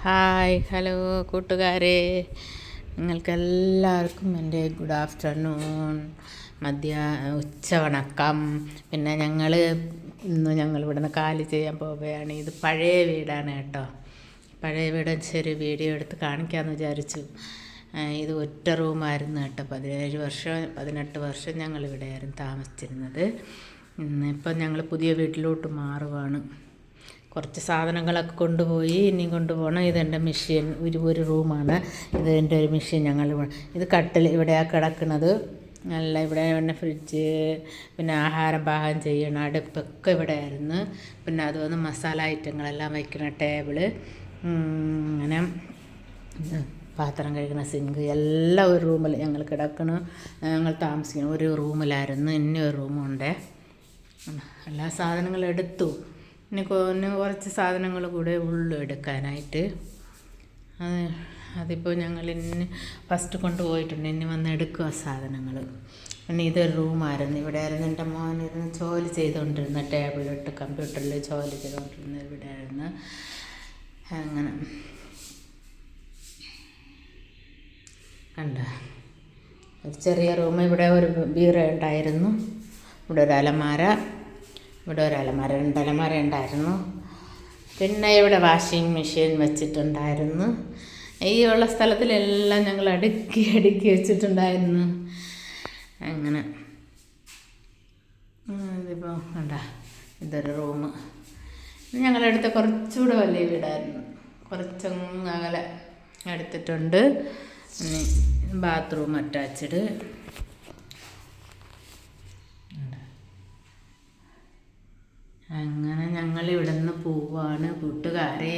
Hi hello കൂട്ടുകാരെ, നിങ്ങൾക്കെല്ലാവർക്കും എൻ്റെ ഗുഡ് ആഫ്റ്റർനൂൺ, ഉച്ചവണക്കം. പിന്നെ ഞങ്ങളിവിടെ നിന്ന് കാലി ചെയ്യാൻ പോവുകയാണ്. ഇത് പഴയ വീടാണ് കേട്ടോ. പഴയ വീട് ശരി വീഡിയോ എടുത്ത് കാണിക്കാമെന്ന് വിചാരിച്ചു. ഇത് ഒറ്റ റൂമായിരുന്നു കേട്ടോ. 18 വർഷം ഞങ്ങളിവിടെയായിരുന്നു താമസിച്ചിരുന്നത്. ഇപ്പം ഞങ്ങൾ പുതിയ വീട്ടിലോട്ട് മാറുവാണ്. കുറച്ച് സാധനങ്ങളൊക്കെ കൊണ്ടുപോയി, ഇനിയും കൊണ്ടുപോകണം. ഇതെൻ്റെ മെഷീൻ, ഒരു റൂമാണ്. ഇത് എൻ്റെ ഒരു മെഷീൻ. ഇത് കട്ടിൽ ഇവിടെയാണ് കിടക്കുന്നത്. നല്ല ഇവിടെ പിന്നെ ഫ്രിഡ്ജ്, പിന്നെ ആഹാരം പാകം ചെയ്യണം, അടുപ്പൊക്കെ ഇവിടെ ആയിരുന്നു. പിന്നെ അതുവന്ന് മസാല ഐറ്റങ്ങളെല്ലാം വയ്ക്കുന്ന ടേബിള്, അങ്ങനെ പാത്രം കഴുകുന്ന സിങ്ക് എല്ലാം ഒരു റൂമിൽ ഞങ്ങൾ കിടക്കണം. ഞങ്ങൾ താമസിക്കണം ഒരു റൂമിലായിരുന്നു. ഇനി ഒരു റൂമുണ്ട്. എല്ലാ സാധനങ്ങളും എടുത്തു. ഇനി കുറച്ച് സാധനങ്ങൾ കൂടെ ഉള്ളു എടുക്കാനായിട്ട്. അതിപ്പോൾ ഞങ്ങൾ ഇനി ഫസ്റ്റ് കൊണ്ടുപോയിട്ടുണ്ട്. ഇനി വന്ന് എടുക്കുക സാധനങ്ങൾ. പിന്നെ ഇതൊരു റൂമായിരുന്നു. ഇവിടെ ആയിരുന്നു എൻ്റെ മോനിരുന്ന് ജോലി ചെയ്തുകൊണ്ടിരുന്ന, ടേബിളിലിട്ട് കമ്പ്യൂട്ടറിൽ ജോലി ചെയ്തുകൊണ്ടിരുന്ന ഇവിടെ ആയിരുന്നു. അങ്ങനെ കണ്ട ഒരു ചെറിയ റൂം. ഇവിടെ ഒരു ബീറോ ഉണ്ടായിരുന്നു. ഇവിടെ ഒരു അലമാര, ഇവിടെ ഒരു അലമാര, 2 അലമാര ഉണ്ടായിരുന്നു. പിന്നെ ഇവിടെ വാഷിംഗ് മെഷീൻ വെച്ചിട്ടുണ്ടായിരുന്നു. ഈ ഉള്ള സ്ഥലത്തിലെല്ലാം ഞങ്ങൾ അടുക്കി വെച്ചിട്ടുണ്ടായിരുന്നു. അങ്ങനെ ഇതിപ്പോൾ കണ്ട ഇതൊരു റൂം. ഞങ്ങളെടുത്ത കുറച്ചുകൂടെ വലിയ വീടായിരുന്നു. കുറച്ചങ്ങ് അകലെ എടുത്തിട്ടുണ്ട്. ഇനി ബാത്റൂം അറ്റാച്ച്ഡ്. അങ്ങനെ ഞങ്ങൾ ഇവിടെ നിന്ന് പോവാണ് കൂട്ടുകാരെ.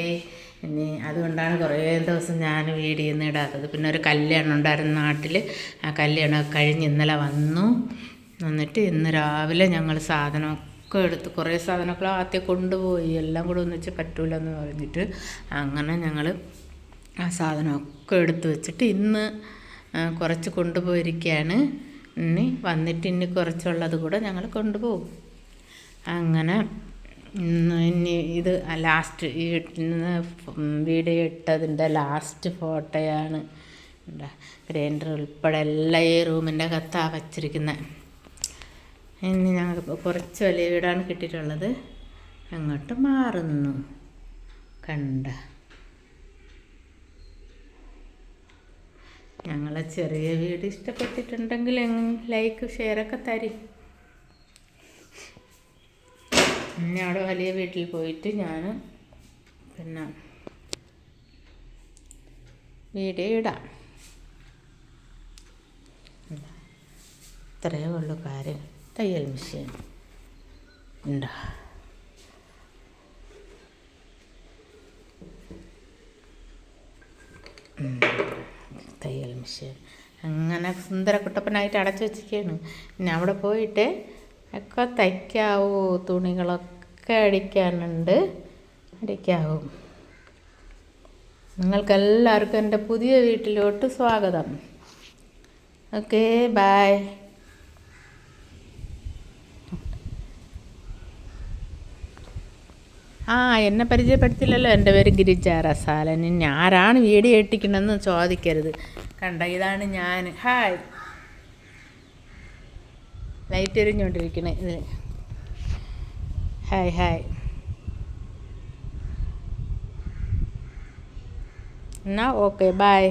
ഇനി അതുകൊണ്ടാണ് കുറേ ദിവസം ഞാൻ വീഡിയോ ഒന്നും ഇടാത്തത്. പിന്നെ ഒരു കല്യാണം ഉണ്ടായിരുന്നു നാട്ടിൽ. ആ കല്യാണം കഴിഞ്ഞ് ഇന്നലെ വന്നിട്ട് ഇന്ന് രാവിലെ ഞങ്ങൾ സാധനമൊക്കെ എടുത്ത്, കുറേ സാധനമൊക്കെ ആദ്യം കൊണ്ടുപോയി. എല്ലാം കൂടെ ഒന്നിച്ച് പറ്റൂലെന്ന് പറഞ്ഞിട്ട് അങ്ങനെ ഞങ്ങൾ ആ സാധനമൊക്കെ എടുത്ത് വെച്ചിട്ട് ഇന്ന് കുറച്ച് കൊണ്ടുപോയിരിക്കുകയാണ്. ഇനി കുറച്ചുള്ളത് കൂടെ ഞങ്ങൾ കൊണ്ടുപോകും. അങ്ങനെ ഇനി ഇത് ലാസ്റ്റ് വീഡിയോ ഇട്ടതിൻ്റെ ലാസ്റ്റ് ഫോട്ടോയാണ്. ഗ്രൈൻഡർ ഉൾപ്പെടെ എല്ലാം ഈ റൂമിൻ്റെ അകത്താണ് വച്ചിരിക്കുന്നത്. ഇനി ഞങ്ങൾക്ക് കുറച്ച് വലിയ വീടാണ് കിട്ടിയിട്ടുള്ളത്. അങ്ങോട്ട് മാറുന്നു. കണ്ട ഞങ്ങളെ ചെറിയ വീട് ഇഷ്ടപ്പെട്ടിട്ടുണ്ടെങ്കിൽ ലൈക്ക് ഷെയറൊക്കെ തരും. പിന്നെ അവിടെ വലിയ വീട്ടിൽ പോയിട്ട് ഞാൻ പിന്നെ വീഡിയോ ഇടാം. ഇത്രയേ ഉള്ളൂ കാര്യം. തയ്യൽ മെഷീൻ ഉണ്ടോ? തയ്യൽ മെഷീൻ അങ്ങനെ സുന്ദരക്കുട്ടപ്പനായിട്ട് അടച്ചു വെച്ചിരിക്കുകയാണ്. പിന്നെ അവിടെ പോയിട്ട് ഒക്കെ തയ്ക്കാവൂ. തുണികളൊക്കെ അടിക്കാവും. നിങ്ങൾക്കെല്ലാവർക്കും എൻ്റെ പുതിയ വീട്ടിലോട്ട് സ്വാഗതം. Okay, bye. എന്നെ പരിചയപ്പെടുത്തില്ലല്ലോ. എൻ്റെ പേര് ഗിരിജ റസാലൻ. ആരാണ് വീഡിയോ ഇട്ടിക്കണമെന്ന് ചോദിക്കരുത്. കണ്ട ഇതാണ് ഞാൻ. ഹായ്. ലൈറ്റ് എരിഞ്ഞുകൊണ്ടിരിക്കണേ ഇത്. ഹായ്. എന്നാ ഓക്കെ, ബൈ.